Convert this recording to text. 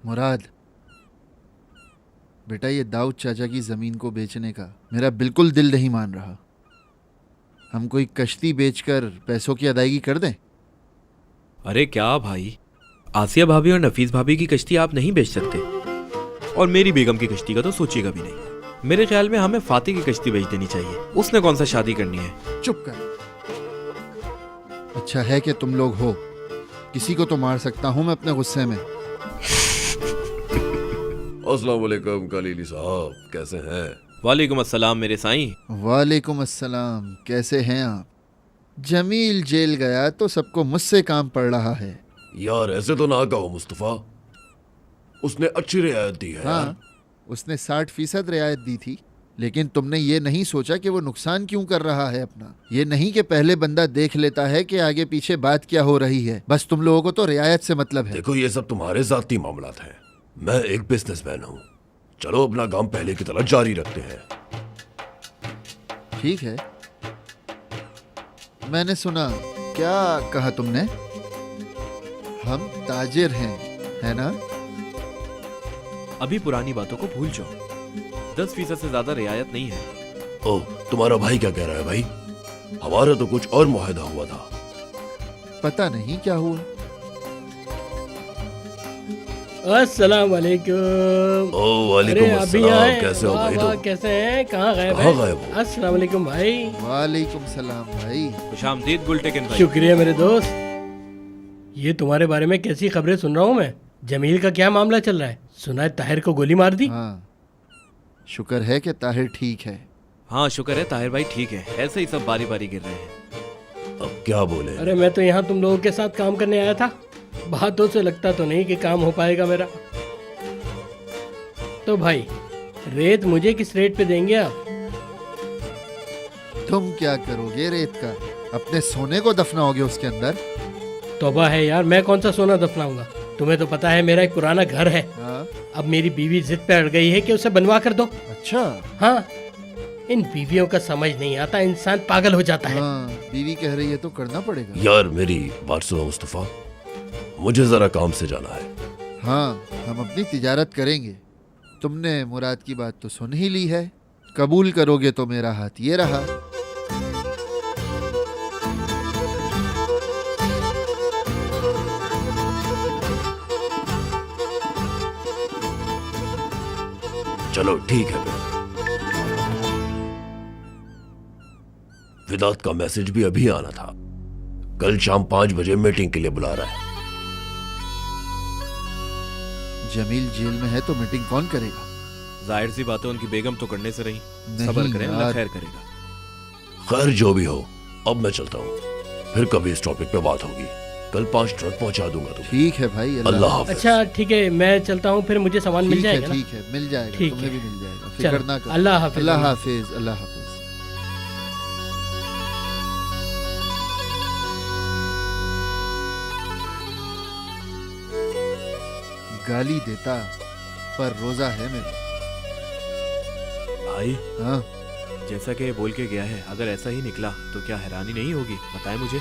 मुराद बेटा, ये दाऊद चाचा की ज़मीन को बेचने का मेरा बिल्कुल दिल नहीं मान रहा। हम कोई कश्ती बेचकर पैसों की अदायगी कर दें? अरे क्या भाई, आसिया भाभी और नफीस भाभी की कश्ती आप नहीं बेच सकते, और मेरी बेगम की कश्ती का तो सोचिएगा भी नहीं। मेरे ख्याल में हमें फाती की कश्ती बेच देनी चाहिए। उसने कौन सा शादी करनी है। चुप कर। अच्छा है कि तुम लोग हो, किसी को तो मार सकता हूं मैं अपने गुस्से में। अस्सलाम वालेकुम कलीली साहब, कैसे हैं? वालेकुम अस्सलाम मेरे साईं। वालेकुम अस्सलाम, कैसे हैं आप? जमील जेल गया तो सबको मुझसे काम पड़ रहा है। यार ऐसे तो ना कहो मुस्तफा, उसने अच्छी रियायत दी है। हाँ, उसने 60% रियायत दी थी, लेकिन तुमने ये नहीं सोचा कि वो नुकसान क्यों कर रहा है अपना। ये नहीं कि पहले बंदा देख लेता है कि आगे पीछे बात क्या हो रही है, बस तुम लोगों को तो रियायत से मतलब है। देखो ये सब तुम्हारे जाती मामलात हैं, मैं एक बिजनेसमैन हूँ। चलो अपना काम पहले की तरह जारी रखते हैं। ठीक है। मैंने सुना, क्या कहा तुमने? हम ताजिर हैं, है ना? अभी पुरानी बातों को भूल जाओ। 10% से ज्यादा रियायत नहीं है। ओह, तुम्हारा भाई क्या कह रहा है भाई? हमारा तो कुछ और मुआहदा हुआ था। पता नहीं क्या हुआ। अस्सलाम वालेकुम। ओह वालेकुम अरे अभी अस्सलाम, आए। कैसे हो वाह, भाई? वाह, तुम कैसे हैं? कहाँ गायब कहाँ हैं? गायब हो? अस्सलाम वालेकुम भाई। वालेकुम सलाम भाई। खुशामदीद गुलटेकन भाई। शुक्रिया मेरे दोस्त। ये तुम्हारे बारे में कैसी खबरें सुन रहा हूँ मैं। जमील का क्या मामला चल रहा है? सुना है ताहिर को गोली मार दी। हाँ, शुक्र है कि ताहिर ठीक है। हाँ शुक्र है ताहिर भाई ठीक है, ऐसे ही सब बारी बारी गिर रहे हैं। अब क्या बोले? अरे मैं तो यहाँ तुम लोगों के साथ काम करने आया था। बातों से लगता तो नहीं कि काम हो पाएगा मेरा। तो भाई, रेत मुझे किस रेट पे देंगे आप? तुम क्या करोगे रेत का? अपने सोने को दफनाओगे उसके अंदर? तौबा है यार, मैं कौन सा सोना दफनाऊंगा। तुम्हें तो पता है मेरा एक पुराना घर है। हाँ। अब मेरी बीवी जिद पे अड़ गई है कि उसे बनवा कर दो। अच्छा। हाँ, इन बीवियों का समझ नहीं आता, इंसान पागल हो जाता है। हाँ, बीवी कह रही है तो करना पड़ेगा। यार मेरी बात सुनो मुस्तफा, मुझे जरा काम से जाना है। हाँ, हम अपनी तिजारत करेंगे। तुमने मुराद की बात तो सुन ही ली है। कबूल करोगे तो मेरा हाथ ये रहा। चलो ठीक है फिर। विदात का मैसेज भी अभी आना था। कल शाम 5 बजे मीटिंग के लिए बुला रहा है। जमील जेल में है तो मीटिंग कौन करेगा? जाहिर सी बात है उनकी बेगम तो करने से रही। नहीं सबर करें, अल्लाह यार। खैर करेगा। खैर जो भी हो, अब मैं चलता हूँ। फिर कभी इस टॉपिक पे बात होगी। कल 5 ट्रक पहुंचा दूंगा तुम्हें। ठीक है भाई। अल्लाह हाफिज। अच्छा ठीक है, मैं चलता हूँ, फिर मुझे सामान मिल ठीक है, जाएगा ना? ठीक है, मिल जाएगा। ठीक तुम्हें है। भी मिल जाएगा, चलो, फिक्र ना करो। अल्लाह हाफिज। अल्लाह हाफिज। अल्लाह हाफिज। गाली देता पर रोजा है मेरा। भाई हाँ, जैसा कि बोल के गया है, अगर ऐसा ही निकला तो क्या हैरानी नहीं होगी? बताएं मुझे।